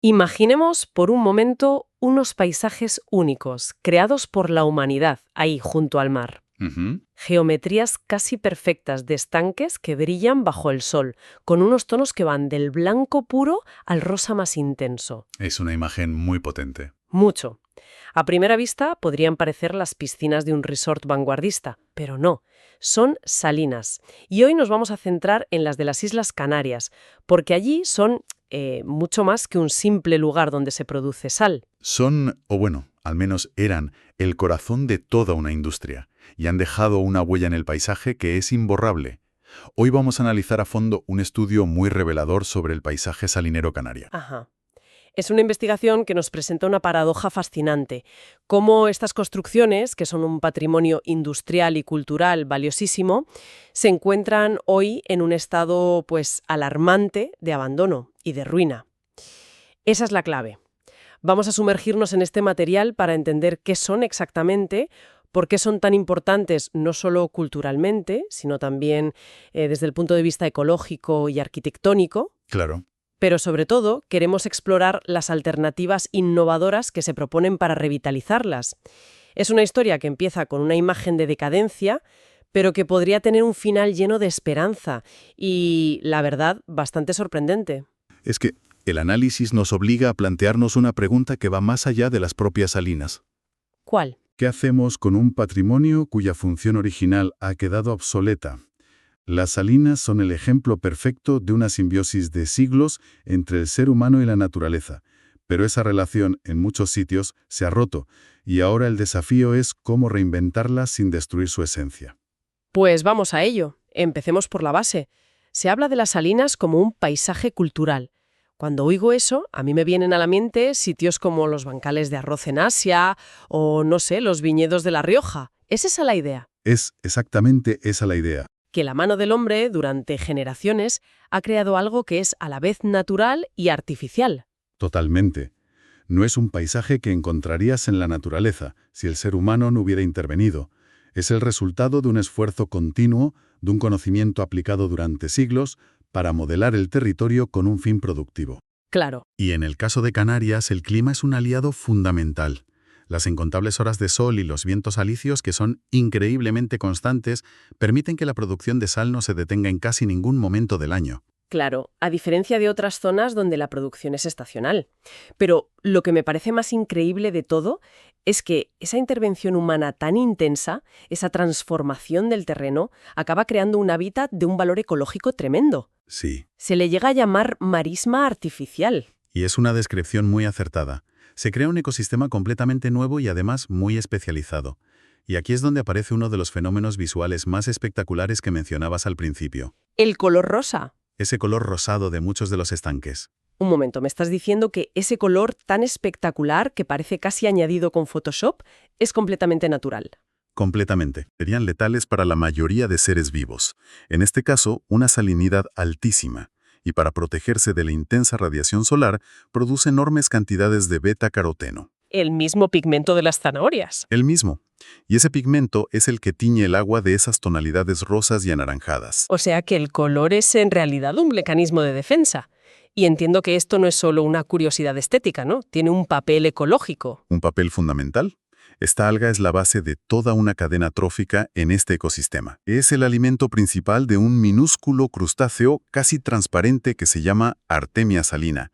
Imaginemos por un momento unos paisajes únicos, creados por la humanidad, ahí junto al mar. Ujú. Geometrías casi perfectas de estanques que brillan bajo el sol, con unos tonos que van del blanco puro al rosa más intenso. Es una imagen muy potente. Mucho. A primera vista podrían parecer las piscinas de un resort vanguardista, pero no, son salinas. Y hoy nos vamos a centrar en las de las Islas Canarias, porque allí son mucho más que un simple lugar donde se produce sal. Son, o bueno, al menos eran, el corazón de toda una industria, y han dejado una huella en el paisaje que es imborrable. Hoy vamos a analizar a fondo un estudio muy revelador sobre el paisaje salinero canario. Ajá. Es una investigación que nos presenta una paradoja fascinante, cómo estas construcciones, que son un patrimonio industrial y cultural valiosísimo, se encuentran hoy en un estado, pues, alarmante de abandono y de ruina. Esa es la clave. Vamos a sumergirnos en este material para entender qué son exactamente, por qué son tan importantes no solo culturalmente, sino también desde el punto de vista ecológico y arquitectónico. Claro. Pero sobre todo, queremos explorar las alternativas innovadoras que se proponen para revitalizarlas. Es una historia que empieza con una imagen de decadencia, pero que podría tener un final lleno de esperanza y, la verdad, bastante sorprendente. Es que el análisis nos obliga a plantearnos una pregunta que va más allá de las propias salinas. ¿Cuál? ¿Qué hacemos con un patrimonio cuya función original ha quedado obsoleta? Las salinas son el ejemplo perfecto de una simbiosis de siglos entre el ser humano y la naturaleza, pero esa relación en muchos sitios se ha roto y ahora el desafío es cómo reinventarla sin destruir su esencia. Pues vamos a ello. Empecemos por la base. Se habla de las salinas como un paisaje cultural. Cuando oigo eso, a mí me vienen a la mente sitios como los bancales de arroz en Asia o, no sé, los viñedos de La Rioja. ¿Es esa la idea? Es exactamente esa la idea. Que la mano del hombre, durante generaciones, ha creado algo que es a la vez natural y artificial. Totalmente. No es un paisaje que encontrarías en la naturaleza si el ser humano no hubiera intervenido. Es el resultado de un esfuerzo continuo, de un conocimiento aplicado durante siglos para modelar el territorio con un fin productivo. Claro. Y en el caso de Canarias, el clima es un aliado fundamental. Las incontables horas de sol y los vientos alisios, que son increíblemente constantes, permiten que la producción de sal no se detenga en casi ningún momento del año. Claro, a diferencia de otras zonas donde la producción es estacional. Pero lo que me parece más increíble de todo es que esa intervención humana tan intensa, esa transformación del terreno, acaba creando un hábitat de un valor ecológico tremendo. Sí, Se le llega a llamar marisma artificial. y es una descripción muy acertada. Se crea un ecosistema completamente nuevo y además muy especializado. Y aquí es donde aparece uno de los fenómenos visuales más espectaculares que mencionabas al principio. El color rosa. Ese color rosado de muchos de los estanques. Un momento, ¿me estás diciendo que ese color tan espectacular, que parece casi añadido con Photoshop, es completamente natural? Completamente. Serían letales para la mayoría de seres vivos. En este caso, una salinidad altísima. Y para protegerse de la intensa radiación solar, produce enormes cantidades de beta-caroteno. El mismo pigmento de las zanahorias. El mismo. Y ese pigmento es el que tiñe el agua de esas tonalidades rosas y anaranjadas. O sea que el color es en realidad un mecanismo de defensa. Y entiendo que esto no es solo una curiosidad estética, ¿no? Tiene un papel ecológico. Un papel fundamental. Esta alga es la base de toda una cadena trófica en este ecosistema. Es el alimento principal de un minúsculo crustáceo casi transparente que se llama Artemia salina.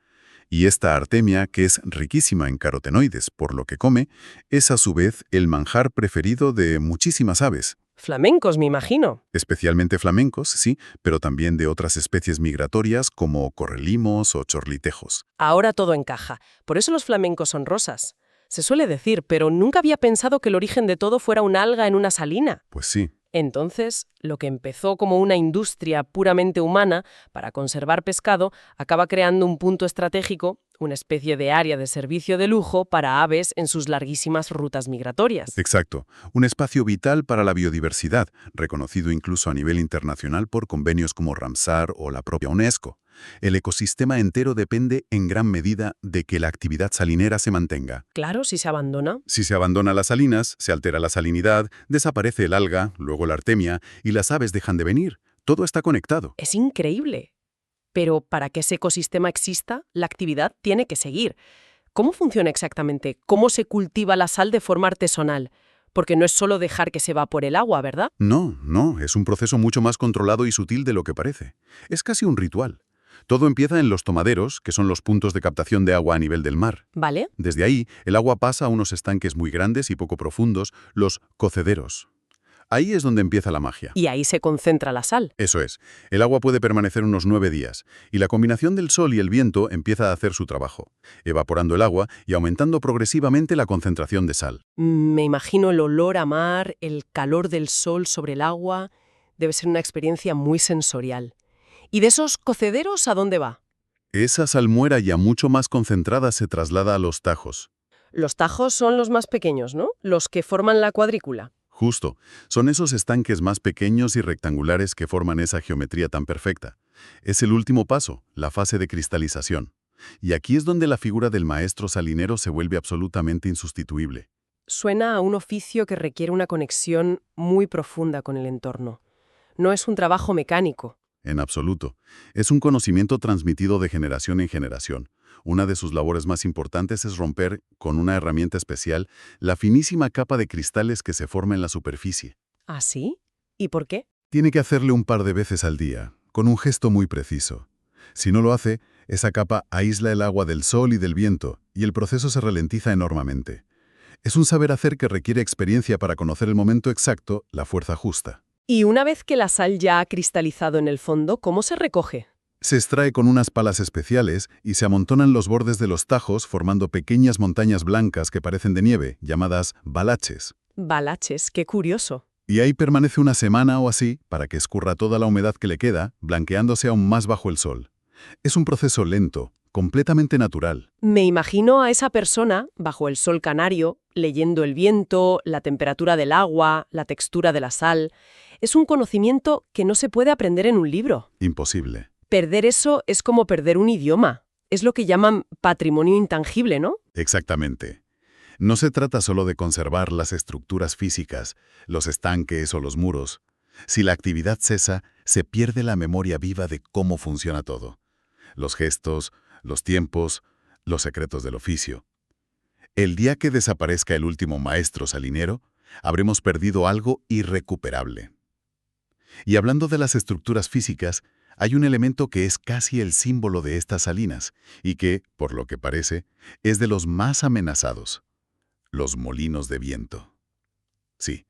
Y esta artemia, que es riquísima en carotenoides por lo que come, es a su vez el manjar preferido de muchísimas aves. Flamencos, me imagino. Especialmente flamencos, sí, pero también de otras especies migratorias como correlimos o chorlitejos. Ahora todo encaja. Por eso los flamencos son rosas. Se suele decir, pero nunca había pensado que el origen de todo fuera un alga en una salina. Pues sí. Entonces, lo que empezó como una industria puramente humana para conservar pescado, acaba creando un punto estratégico, una especie de área de servicio de lujo para aves en sus larguísimas rutas migratorias. Exacto. Un espacio vital para la biodiversidad, reconocido incluso a nivel internacional por convenios como Ramsar o la propia UNESCO. El ecosistema entero depende en gran medida de que la actividad salinera se mantenga. Claro, si se abandona. Si se abandona las salinas, se altera la salinidad, desaparece el alga, luego la artemia, y las aves dejan de venir. Todo está conectado. Es increíble. Pero para que ese ecosistema exista, la actividad tiene que seguir. ¿Cómo funciona exactamente? ¿Cómo se cultiva la sal de forma artesanal? Porque no es solo dejar que se evapore el agua, ¿verdad? No, es un proceso mucho más controlado y sutil de lo que parece. Es casi un ritual. Todo empieza en los tomaderos, que son los puntos de captación de agua a nivel del mar. ¿Vale? Desde ahí, el agua pasa a unos estanques muy grandes y poco profundos, los cocederos. Ahí es donde empieza la magia. Y ahí se concentra la sal. Eso es. El agua puede permanecer unos 9 días, y la combinación del sol y el viento empieza a hacer su trabajo, evaporando el agua y aumentando progresivamente la concentración de sal. Me imagino el olor a mar, el calor del sol sobre el agua. Debe ser una experiencia muy sensorial. ¿Y de esos cocederos a dónde va? Esa salmuera ya mucho más concentrada se traslada a los tajos. Los tajos son los más pequeños, ¿no? Los que forman la cuadrícula. Justo, son esos estanques más pequeños y rectangulares que forman esa geometría tan perfecta. Es el último paso, la fase de cristalización. Y aquí es donde la figura del maestro salinero se vuelve absolutamente insustituible. Suena a un oficio que requiere una conexión muy profunda con el entorno. No es un trabajo mecánico. En absoluto. Es un conocimiento transmitido de generación en generación. Una de sus labores más importantes es romper, con una herramienta especial, la finísima capa de cristales que se forma en la superficie. ¿Ah, sí? ¿Y por qué? Tiene que hacerle un par de veces al día, con un gesto muy preciso. Si no lo hace, esa capa aísla el agua del sol y del viento, y el proceso se ralentiza enormemente. Es un saber hacer que requiere experiencia para conocer el momento exacto, la fuerza justa. Y una vez que la sal ya ha cristalizado en el fondo, ¿cómo se recoge? Se extrae con unas palas especiales y se amontonan los bordes de los tajos formando pequeñas montañas blancas que parecen de nieve, llamadas balaches. Balaches, qué curioso. Y ahí permanece una semana o así para que escurra toda la humedad que le queda, blanqueándose aún más bajo el sol. Es un proceso lento, completamente natural. Me imagino a esa persona, bajo el sol canario, leyendo el viento, la temperatura del agua, la textura de la sal. Es un conocimiento que no se puede aprender en un libro. Imposible. Perder eso es como perder un idioma. Es lo que llaman patrimonio intangible, ¿no? Exactamente. No se trata solo de conservar las estructuras físicas, los estanques o los muros. Si la actividad cesa, se pierde la memoria viva de cómo funciona todo. Los gestos, los tiempos, los secretos del oficio. El día que desaparezca el último maestro salinero, habremos perdido algo irrecuperable. Y hablando de las estructuras físicas, hay un elemento que es casi el símbolo de estas salinas y que, por lo que parece, es de los más amenazados: los molinos de viento. Sí,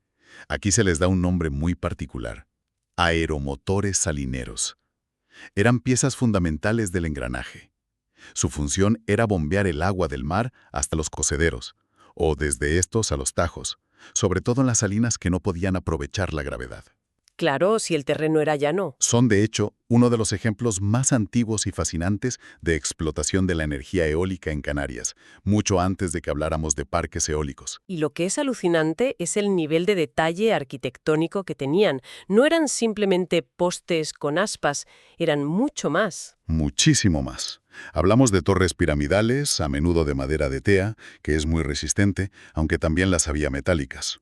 aquí se les da un nombre muy particular: aeromotores salineros. Eran piezas fundamentales del engranaje. Su función era bombear el agua del mar hasta los cocederos, o desde estos a los tajos, sobre todo en las salinas que no podían aprovechar la gravedad. Claro, si el terreno era llano. Son, de hecho, uno de los ejemplos más antiguos y fascinantes de explotación de la energía eólica en Canarias, mucho antes de que habláramos de parques eólicos. Y lo que es alucinante es el nivel de detalle arquitectónico que tenían. No eran simplemente postes con aspas, eran mucho más. Muchísimo más. Hablamos de torres piramidales, a menudo de madera de tea, que es muy resistente, aunque también las había metálicas.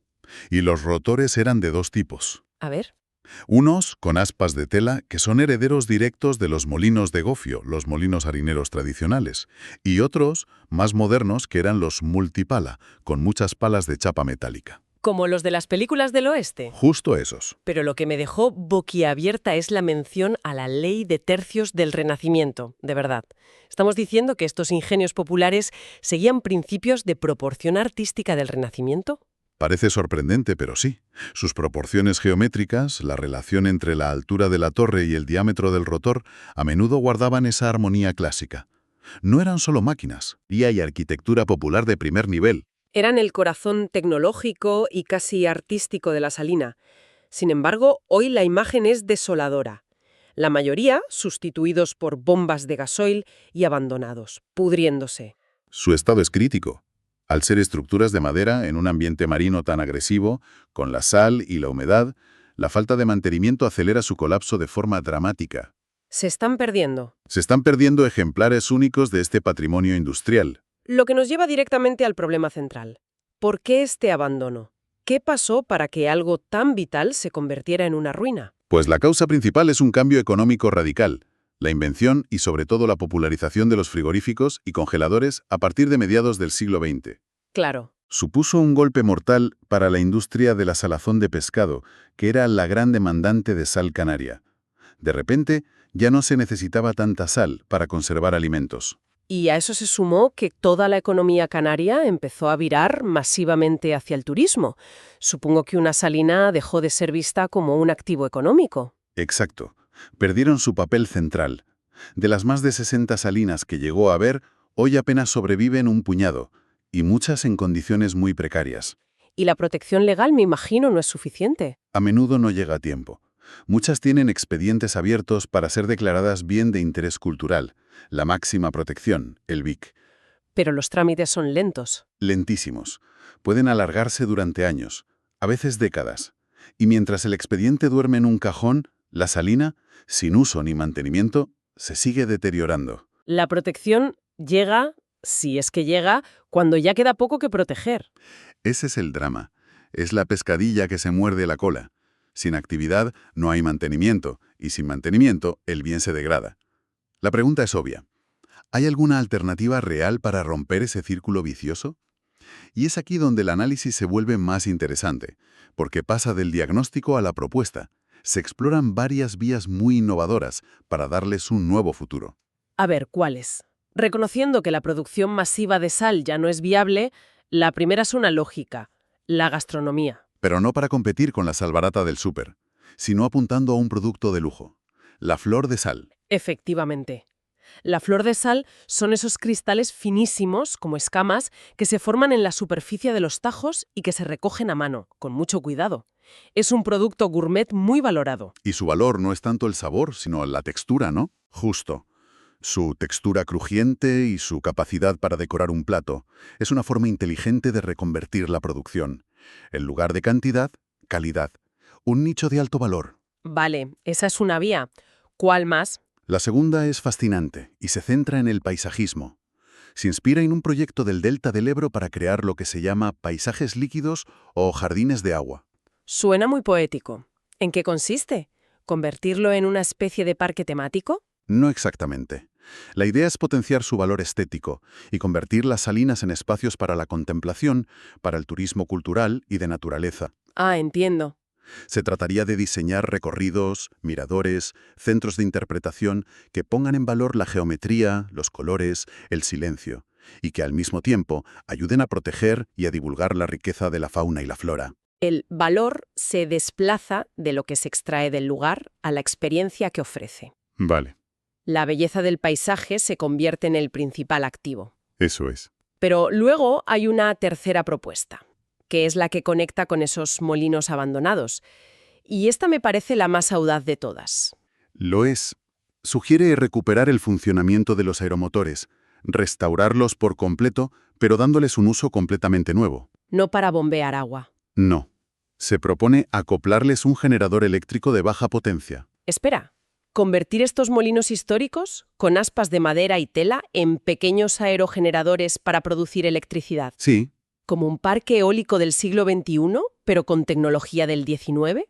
Y los rotores eran de dos tipos. A ver. Unos con aspas de tela, que son herederos directos de los molinos de gofio, los molinos harineros tradicionales, y otros, más modernos, que eran los multipala, con muchas palas de chapa metálica. Como los de las películas del oeste. Justo esos. Pero lo que me dejó boquiabierta es la mención a la ley de tercios del Renacimiento, de verdad. Estamos diciendo que estos ingenios populares seguían principios de proporción artística del Renacimiento. Parece sorprendente, pero sí. Sus proporciones geométricas, la relación entre la altura de la torre y el diámetro del rotor, a menudo guardaban esa armonía clásica. No eran solo máquinas, y hay arquitectura popular de primer nivel. Eran el corazón tecnológico y casi artístico de la salina. Sin embargo, hoy la imagen es desoladora. La mayoría sustituidos por bombas de gasoil y abandonados, pudriéndose. Su estado es crítico. Al ser estructuras de madera en un ambiente marino tan agresivo, con la sal y la humedad, la falta de mantenimiento acelera su colapso de forma dramática. Se están perdiendo. Se están perdiendo ejemplares únicos de este patrimonio industrial. Lo que nos lleva directamente al problema central. ¿Por qué este abandono? ¿Qué pasó para que algo tan vital se convirtiera en una ruina? Pues la causa principal es un cambio económico radical. La invención y sobre todo la popularización de los frigoríficos y congeladores a partir de mediados del siglo XX. Claro. Supuso un golpe mortal para la industria de la salazón de pescado, que era la gran demandante de sal canaria. De repente, ya no se necesitaba tanta sal para conservar alimentos. Y a eso se sumó que toda la economía canaria empezó a virar masivamente hacia el turismo. Supongo que una salina dejó de ser vista como un activo económico. Exacto. Perdieron su papel central. De las más de 60 salinas que llegó a haber, hoy apenas sobreviven un puñado, y muchas en condiciones muy precarias. Y la protección legal, me imagino, no es suficiente. A menudo no llega a tiempo. Muchas tienen expedientes abiertos para ser declaradas bien de interés cultural, la máxima protección, el BIC. Pero los trámites son lentos. Lentísimos. Pueden alargarse durante años, a veces décadas. Y mientras el expediente duerme en un cajón, la salina, sin uso ni mantenimiento, se sigue deteriorando. La protección llega, si es que llega, cuando ya queda poco que proteger. Ese es el drama. Es la pescadilla que se muerde la cola. Sin actividad no hay mantenimiento, y sin mantenimiento el bien se degrada. La pregunta es obvia. ¿Hay alguna alternativa real para romper ese círculo vicioso? Y es aquí donde el análisis se vuelve más interesante, porque pasa del diagnóstico a la propuesta. Se exploran varias vías muy innovadoras para darles un nuevo futuro. A ver, ¿cuáles? Reconociendo que la producción masiva de sal ya no es viable, la primera es una lógica, la gastronomía. Pero no para competir con la sal barata del súper, sino apuntando a un producto de lujo, la flor de sal. Efectivamente. La flor de sal son esos cristales finísimos, como escamas, que se forman en la superficie de los tajos y que se recogen a mano, con mucho cuidado. Es un producto gourmet muy valorado. Y su valor no es tanto el sabor, sino la textura, ¿no? Justo. Su textura crujiente y su capacidad para decorar un plato es una forma inteligente de reconvertir la producción. En lugar de cantidad, calidad. Un nicho de alto valor. Vale, esa es una vía. ¿Cuál más? La segunda es fascinante y se centra en el paisajismo. Se inspira en un proyecto del Delta del Ebro para crear lo que se llama paisajes líquidos o jardines de agua. Suena muy poético. ¿En qué consiste? ¿Convertirlo en una especie de parque temático? No exactamente. La idea es potenciar su valor estético y convertir las salinas en espacios para la contemplación, para el turismo cultural y de naturaleza. Ah, entiendo. Se trataría de diseñar recorridos, miradores, centros de interpretación que pongan en valor la geometría, los colores, el silencio, y que al mismo tiempo ayuden a proteger y a divulgar la riqueza de la fauna y la flora. El valor se desplaza de lo que se extrae del lugar a la experiencia que ofrece. Vale, La belleza del paisaje se convierte en el principal activo. eso es. Pero luego hay una tercera propuesta, que es la que conecta con esos molinos abandonados. Y esta me parece la más audaz de todas. Lo es. Sugiere recuperar el funcionamiento de los aeromotores, restaurarlos por completo, pero dándoles un uso completamente nuevo. No para bombear agua. No. Se propone acoplarles un generador eléctrico de baja potencia. Espera, ¿convertir estos molinos históricos, con aspas de madera y tela, en pequeños aerogeneradores para producir electricidad? Sí, ¿Como un parque eólico del siglo XXI, pero con tecnología del XIX?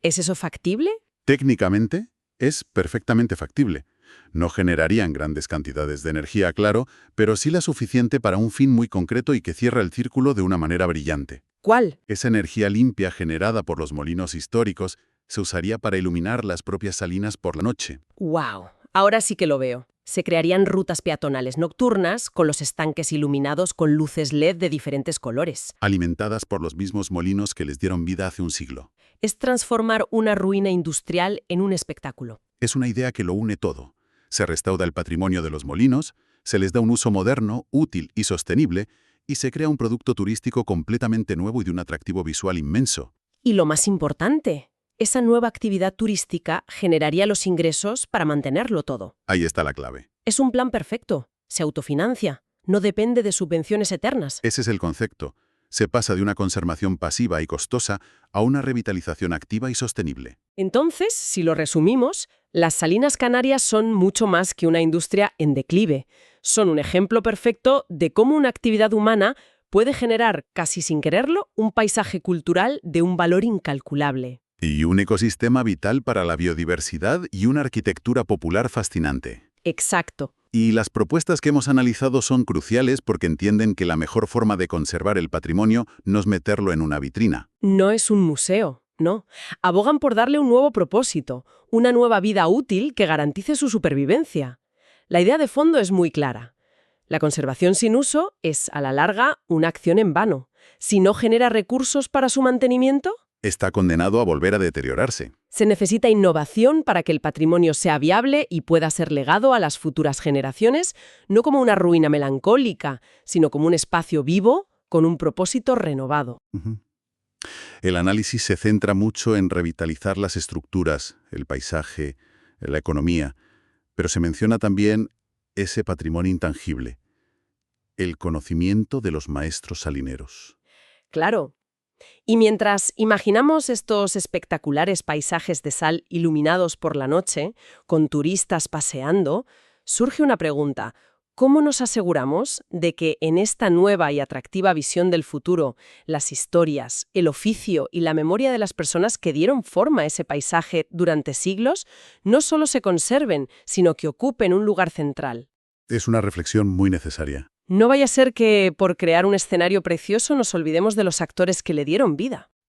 ¿Es eso factible? técnicamente es perfectamente factible. No generarían grandes cantidades de energía, claro, pero sí la suficiente para un fin muy concreto y que cierra el círculo de una manera brillante. ¿Cuál? Esa energía limpia generada por los molinos históricos se usaría para iluminar las propias salinas por la noche. ¡Wow! Ahora sí que lo veo. Se crearían rutas peatonales nocturnas con los estanques iluminados con luces LED de diferentes colores. Alimentadas por los mismos molinos que les dieron vida hace un siglo. Es transformar una ruina industrial en un espectáculo. Es una idea que lo une todo. Se restaura el patrimonio de los molinos, se les da un uso moderno, útil y sostenible, y se crea un producto turístico completamente nuevo y de un atractivo visual inmenso. Y lo más importante, esa nueva actividad turística generaría los ingresos para mantenerlo todo. Ahí está la clave. Es un plan perfecto. Se autofinancia. No depende de subvenciones eternas. Ese es el concepto. Se pasa de una conservación pasiva y costosa a una revitalización activa y sostenible. Entonces, si lo resumimos, las salinas canarias son mucho más que una industria en declive. Son un ejemplo perfecto de cómo una actividad humana puede generar, casi sin quererlo, un paisaje cultural de un valor incalculable. Y un ecosistema vital para la biodiversidad y una arquitectura popular fascinante. Exacto. Y las propuestas que hemos analizado son cruciales porque entienden que la mejor forma de conservar el patrimonio no es meterlo en una vitrina. No es un museo, no. Abogan por darle un nuevo propósito, una nueva vida útil que garantice su supervivencia. La idea de fondo es muy clara. La conservación sin uso es, a la larga, una acción en vano. Si no genera recursos para su mantenimiento, Está condenado a volver a deteriorarse. se necesita innovación para que el patrimonio sea viable y pueda ser legado a las futuras generaciones, no como una ruina melancólica, sino como un espacio vivo con un propósito renovado. Ujú. El análisis se centra mucho en revitalizar las estructuras, el paisaje, la economía, pero se menciona también ese patrimonio intangible, el conocimiento de los maestros salineros. Claro. Y mientras imaginamos estos espectaculares paisajes de sal iluminados por la noche, con turistas paseando, surge una pregunta. ¿Cómo nos aseguramos de que en esta nueva y atractiva visión del futuro, las historias, el oficio y la memoria de las personas que dieron forma a ese paisaje durante siglos no solo se conserven, sino que ocupen un lugar central? Es una reflexión muy necesaria. No vaya a ser que, por crear un escenario precioso, nos olvidemos de los actores que le dieron vida.